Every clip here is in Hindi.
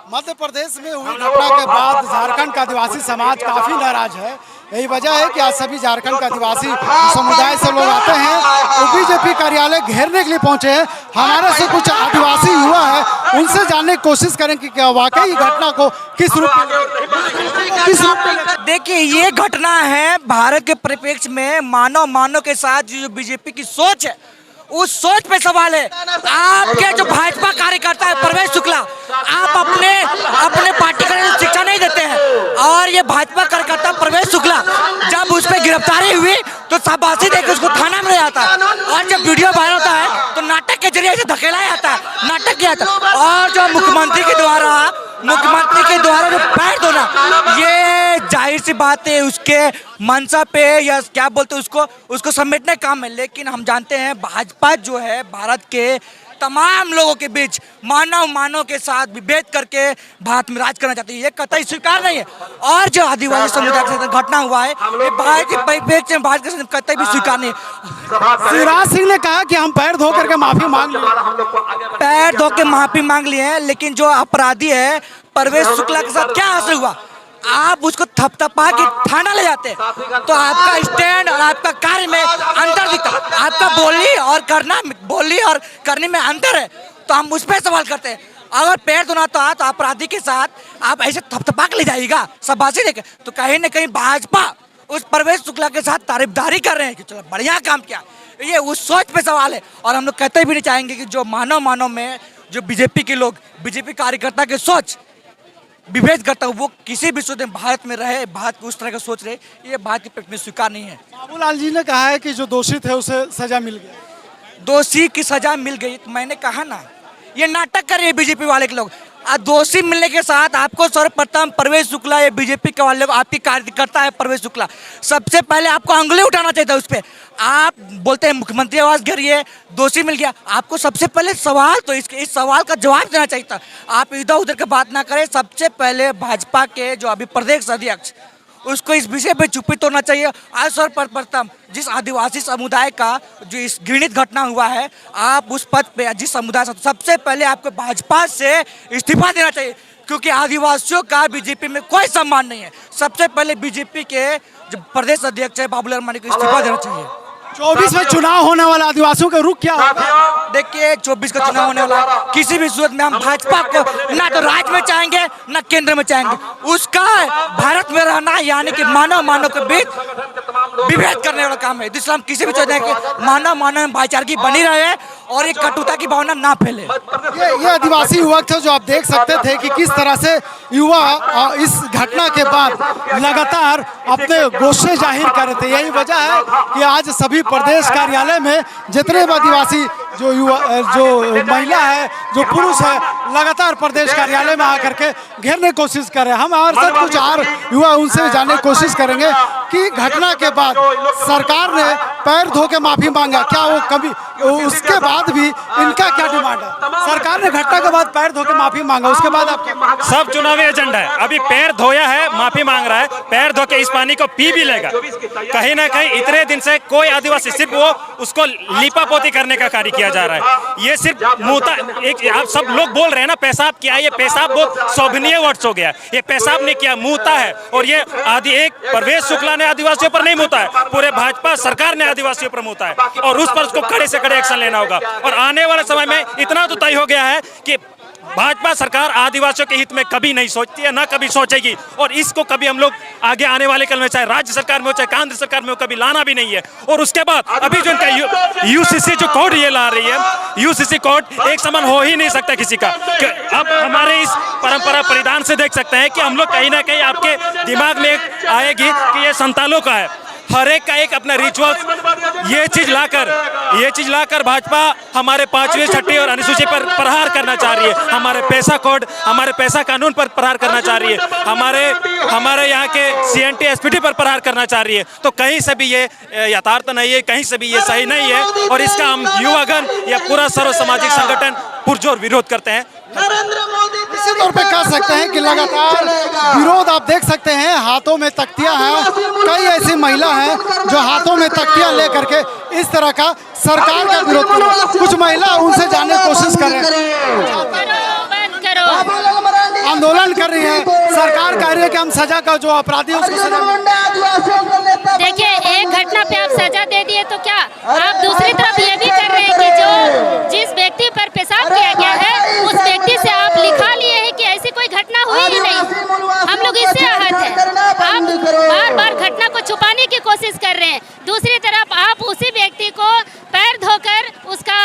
मध्य प्रदेश में हुई घटना के बाद झारखंड का आदिवासी समाज काफी नाराज है। यही वजह है कि आज सभी झारखंड के आदिवासी समुदाय से लोग आते हैं वो बीजेपी कार्यालय घेरने के लिए पहुंचे हैं। हमारे से कुछ आदिवासी युवा है, उनसे जानने की कोशिश करें कि क्या वाकई घटना को किस रूप में देखिए, ये घटना है भारत के परिप्रेक्ष्य में मानव के साथ जो बीजेपी की सोच है, उस सोच पे सवाल है। आपके जो भाजपा कार्यकर्ता है प्रवेश शुक्ला, आप अपने पार्टी का शिक्षा नहीं देते हैं, और ये भाजपा कार्यकर्ता प्रवेश शुक्ला जब उस पर गिरफ्तारी हुई तो शाबाशी देकर उसको थाना में ले आता है, और जब वीडियो वायरल होता है तो नाटक के जरिए धकेला जाता है, नाटक किया जाता है। और जो मुख्यमंत्री के द्वारा जो पैर धोना, ये जाहिर सी बात है उसके मंशा पे या क्या बोलते हैं उसको समेटने का काम है। लेकिन हम जानते हैं भाजपा जो है भारत के तमाम लोगों के बीच मानव के साथ विभेद करके भारत में राज करना चाहती है, ये कतई स्वीकार नहीं है। और जो आदिवासी समुदाय के साथ घटना हुआ है, ये भारत के परिप्रेक्ष्य में भारत के कतई भी स्वीकार नहीं है। शिवराज सिंह ने कहा कि हम पैर धो करके माफी मांग लिए, पैर धो के माफी मांग लिए हैं, लेकिन जो अपराधी है प्रवेश शुक्ला के साथ क्या हासिल हुआ? आप उसको थपथपा के थाना ले जाते हैं तो आपका स्टैंड और आपका कार्य में अंतर दिखता है। आपका बोली और करने में अंतर है, तो हम उस पर सवाल करते हैं। अगर पैर धोना तो अपराधी के साथ आप ऐसे थपथपा के ले जाइएगा शाबाशी देकर, तो कहीं ना कहीं भाजपा उस प्रवेश शुक्ला के साथ तारीफदारी कर रहे हैं कि चलो बढ़िया काम किया। ये उस सोच पे सवाल है, और हम लोग कहते भी नहीं चाहेंगे कि जो मानव में जो बीजेपी के लोग, बीजेपी कार्यकर्ता की सोच विभेद करता हूँ, वो किसी भी सूरत में भारत में रहे, भारत को उस तरह का सोच रहे, ये भारत के पेट में स्वीकार नहीं है। बाबूलाल जी ने कहा है कि जो दोषी थे उसे सजा मिल गई, दोषी की सजा मिल गई, तो मैंने कहा ना ये नाटक कर रहे हैं बीजेपी वाले के लोग। दोषी मिलने के साथ आपको सर्वप्रथम प्रवेश शुक्ला, ये बीजेपी के वाले आपकी कार्यकर्ता है प्रवेश शुक्ला, सबसे पहले आपको अंगुली उठाना चाहिए था उस पर। आप बोलते हैं मुख्यमंत्री आवास घेरिए, दोषी मिल गया, आपको सबसे पहले सवाल तो इस सवाल का जवाब देना चाहिए था। आप इधर उधर की बात ना करें, सबसे पहले भाजपा के जो अभी प्रदेश अध्यक्ष, उसको इस विषय पे चुप्पी तोड़ना चाहिए। आज सर्वप्रथम जिस आदिवासी समुदाय का जो इस घृणित घटना हुआ है, आप उस पद पे जिस समुदाय से, सबसे पहले आपको भाजपा से इस्तीफा देना चाहिए, क्योंकि आदिवासियों का बीजेपी में कोई सम्मान नहीं है। सबसे पहले बीजेपी के जो प्रदेश अध्यक्ष है बाबूलाल मांझी को इस्तीफा देना चाहिए। 24 में चुनाव होने वाला, आदिवासियों का रुख क्या होगा? देखिए 24 का चुनाव होने वाला, किसी भी सूरत में हम भाजपा को ना तो राज्य में चाहेंगे ना केंद्र में चाहेंगे। उसका भारत में रहना यानी कि मानव के बीच विभेद करने वाला काम है। इसलिए हम किसी भी चाहते हैं कि मानव में भाईचारगी बनी रहे और एक कटुता की भावना ना फैले। ये आदिवासी युवक थे जो आप देख सकते थे कि किस तरह से युवा इस घटना के बाद लगातार अपने गुस्से जाहिर कर रहे थे। यही वजह है कि आज सभी प्रदेश कार्यालय में जितने भी आदिवासी जो महिला है, जो पुरुष है, लगातार प्रदेश कार्यालय में आकर के घेरने की कोशिश कर रहे हैं। हम हमारे साथ कुछ और युवा, उनसे जानने की कोशिश करेंगे कि घटना के बाद सरकार ने पैर धो के माफी मांगा, क्या वो कभी उसके बाद भी इनका क्या डिमांड है? सरकार ने घटना के बाद पैर धो के माफी मांगा, उसके बाद आप सब चुनावी एजेंडा है। अभी पैर धोया है, माफी मांग रहा है, पैर धो के इस पानी को पी भी लेगा। कहीं ना कहीं इतने दिन से कोई आदिवासी, सिर्फ वो उसको लीपापोती करने का कार्य किया जा रहा है। ये सिर्फ मुंहता एक, आप सब लोग बोल रहे हैं ना पेशाब किया, ये पेशाब बहुत शोभनीय वर्ड्स हो गया। ये पेशाब नहीं किया, मुंहता है। और ये एक प्रवेश शुक्ला ने आदिवासियों पर नहीं मुंहता है, पूरे भाजपा सरकार ने आदिवासियों पर मुंहता है, और उस पर उसको कड़े से कड़े एक्शन लेना होगा। और आने वाले समय में इतना तो तय हो गया है कि भाजपा सरकार आदिवासियों के हित में कभी नहीं सोचती है, ना कभी सोचेगी, और इसको कभी हम लोग आगे आने वाले कल में चाहे राज्य सरकार में हो चाहे केंद्र सरकार में हो कभी लाना भी नहीं है। और उसके बाद अभी जो इनका यूसीसी जो कोड ये ला रही है, यूसीसी कोड एक समान हो ही नहीं सकता किसी का। अब हमारे इस परंपरा परिधान से देख सकते हैं कि हम लोग कहीं ना कहीं आपके दिमाग में आएगी कि ये संतालों का है। हर एक का एक अपना रिचुअल्स, ये चीज लाकर भाजपा हमारे 5वीं, 6वीं और अनुसूची पर प्रहार करना चाह रही है। हमारे पैसा कोड, हमारे पैसा कानून पर प्रहार करना चाह रही है। हमारे यहाँ के CNT SPT पर प्रहार करना चाह रही है। तो कहीं से भी ये यथार्थ नहीं है, कहीं से भी ये सही नहीं है, और इसका हम युवागण या पूरा सर्व सामाजिक संगठन पुरजोर विरोध करते हैं। निश्चित तौर पे कह सकते हैं कि लगातार विरोध आप देख सकते हैं, हाथों में तख्तियां हैं, कई ऐसी महिला हैं जो हाथों में तख्तियां लेकर के इस तरह का सरकार का विरोध कर रही हैं। कुछ महिला उनसे जानने की कोशिश कर रहे हैं। चाहेंगे कि हम सजा का जो अपराधी है उसको सजा। देखिए, एक घटना पे आप सजा दे दिए तो क्या आप दूसरी तरफ ये भी कर रहे हैं कि जो जिस व्यक्ति पर पेशाब किया गया है उस व्यक्ति से आप लिखा लिए हैं कि ऐसी कोई घटना हुई ही नहीं। हम लोग इससे आहत हैं। आप बार बार घटना को छुपाने की कोशिश कर रहे हैं। दूसरी तरफ आप उसी व्यक्ति को पैर धोकर उसका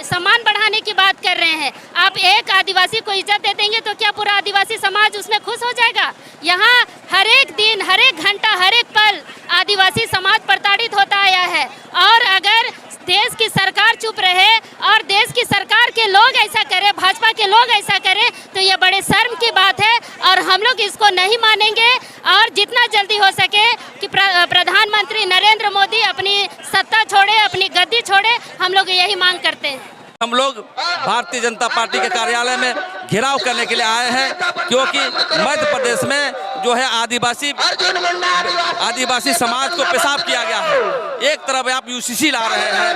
सम्मान बढ़ाने की बात कर रहे हैं। आप एक आदिवासी को इज्जत दे देंगे तो क्या पूरा आदिवासी समाज उसमें खुश हो जाएगा? यहाँ हर एक दिन, हर एक घंटा, हर एक पल आदिवासी समाज प्रताड़ित होता आया है। और अगर देश की सरकार चुप रहे और देश की सरकार के लोग ऐसा करें, भाजपा के लोग ऐसा करें, तो ये बड़े शर्म की बात है और हम लोग इसको नहीं मानेंगे। और जितना जल्दी हो सके कि प्रधानमंत्री नरेंद्र मोदी अपनी सत्ता छोड़े, अपनी गद्दी छोड़े, हम लोग यही मांग करते हैं। हम लोग भारतीय जनता पार्टी के कार्यालय में घेराव करने के लिए आए हैं क्योंकि मध्य प्रदेश में जो है आदिवासी समाज को पेशाब किया गया है। एक तरफ आप यूसीसी ला रहे हैं,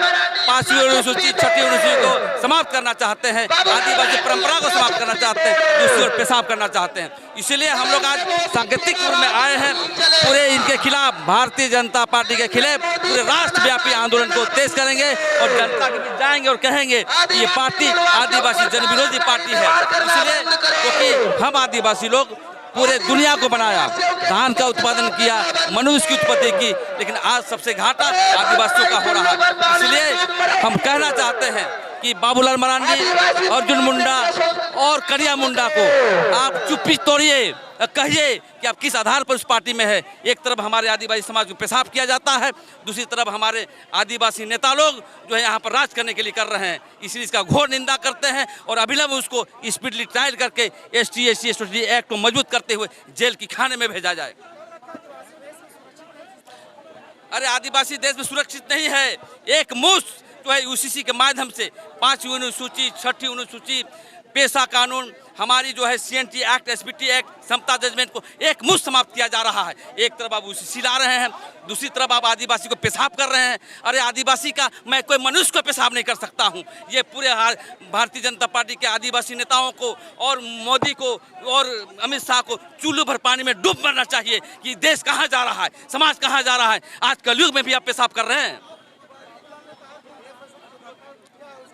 5वीं अनुसूची 6वीं अनुसूची को समाप्त करना चाहते हैं, आदिवासी परंपरा को समाप्त करना चाहते हैं, दूसरी ओर पेशाब करना चाहते हैं। इसलिए हम लोग आज सांकेतिक रूप में आए हैं। पूरे इनके खिलाफ, भारतीय जनता पार्टी के खिलाफ पूरे राष्ट्रव्यापी आंदोलन को तेज करेंगे और जनता के बीच जाएंगे और कहेंगे कि ये पार्टी आदिवासी जन विरोधी पार्टी है। इसलिए क्योंकि हम आदिवासी लोग पूरे दुनिया को बनाया, धान का उत्पादन किया, मनुष्य की उत्पत्ति की, लेकिन आज सबसे घाटा आदिवासियों का हो रहा है। इसलिए हम कहना चाहते हैं कि बाबूलाल मरांडी, अर्जुन मुंडा और करिया मुंडा को आप चुप्पी तोड़िए, कहिए कि आप किस आधार पर उस पार्टी में है। एक तरफ हमारे आदिवासी समाज को पेशाब किया जाता है, दूसरी तरफ हमारे आदिवासी नेता लोग जो है यहाँ पर राज करने के लिए कर रहे हैं। इसलिए इसका घोर निंदा करते हैं और अविलंब उसको स्पीडली ट्रायल करके ST SC एट्रोसिटी एक्ट को मजबूत करते हुए जेल की खाने में भेजा जाए। अरे आदिवासी देश में सुरक्षित नहीं है। एक मुश्त जो है UCC के माध्यम से 5वीं अनुसूची, 6वीं अनुसूची, पेशा कानून, हमारी जो है CNT एक्ट, SBT एक्ट, समता जजमेंट को एक मुश्त समाप्त किया जा रहा है। एक तरफ आप UCC ला रहे हैं, दूसरी तरफ आप आदिवासी को पेशाब कर रहे हैं। अरे आदिवासी का मैं कोई मनुष्य को पेशाब नहीं कर सकता हूं। ये पूरे भारतीय जनता पार्टी के आदिवासी नेताओं को और मोदी को और अमित शाह को चूल्लू भर पानी में डूब मरना चाहिए कि देश कहाँ जा रहा है, समाज कहाँ जा रहा है। आज कलयुग में भी आप पेशाब कर रहे हैं।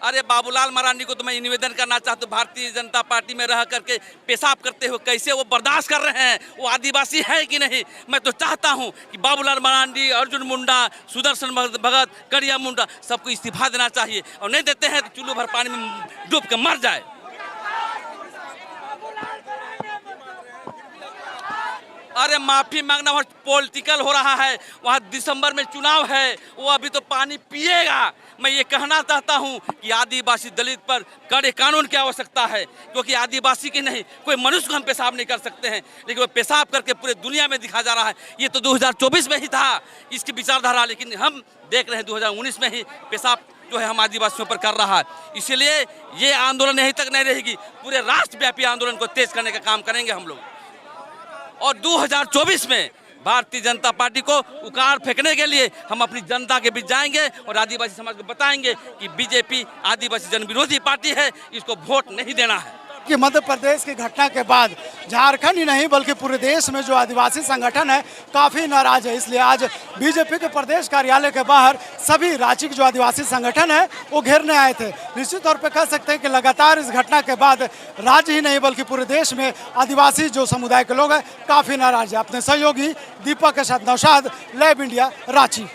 अरे बाबूलाल मरांडी को तो मैं निवेदन करना चाहता हूँ, भारतीय जनता पार्टी में रह करके पेशाब करते हुए कैसे वो बर्दाश्त कर रहे हैं? वो आदिवासी है कि नहीं? मैं तो चाहता हूँ कि बाबूलाल मरांडी, अर्जुन मुंडा, सुदर्शन भगत, करिया मुंडा सबको इस्तीफा देना चाहिए और नहीं देते हैं तो चुल्लू भर पानी में डूब के मर जाए। अरे माफी मांगना वहाँ पॉलिटिकल हो रहा है, वहाँ दिसंबर में चुनाव है, वो अभी तो पानी पिएगा। मैं ये कहना चाहता हूँ कि आदिवासी दलित पर कड़े कानून की आवश्यकता है क्योंकि आदिवासी की नहीं, कोई मनुष्य को हम पेशाब नहीं कर सकते हैं, लेकिन वो पेशाब करके पूरे दुनिया में दिखा जा रहा है। ये तो 2024 में ही था इसकी विचारधारा, लेकिन हम देख रहे हैं 2019 में ही पेशाब जो है हम आदिवासियों पर कर रहा है। इसलिए ये आंदोलन यहीं तक नहीं रहेगी, पूरे राष्ट्रव्यापी आंदोलन को तेज करने का काम करेंगे हम लोग। और 2024 में भारतीय जनता पार्टी को उखाड़ फेंकने के लिए हम अपनी जनता के बीच जाएंगे और आदिवासी समाज को बताएंगे कि बीजेपी आदिवासी जन विरोधी पार्टी है, इसको वोट नहीं देना है। कि मध्य प्रदेश की घटना के बाद झारखंड ही नहीं बल्कि पूरे देश में जो आदिवासी संगठन है काफ़ी नाराज है। इसलिए आज बीजेपी के प्रदेश कार्यालय के बाहर सभी राज्य के जो आदिवासी संगठन है वो घेरने आए थे। निश्चित तौर पे कह सकते हैं कि लगातार इस घटना के बाद राज्य ही नहीं बल्कि पूरे देश में आदिवासी जो समुदाय के लोग हैं काफ़ी नाराज है। अपने सहयोगी दीपक के साथ नौशाद, लैब इंडिया, रांची।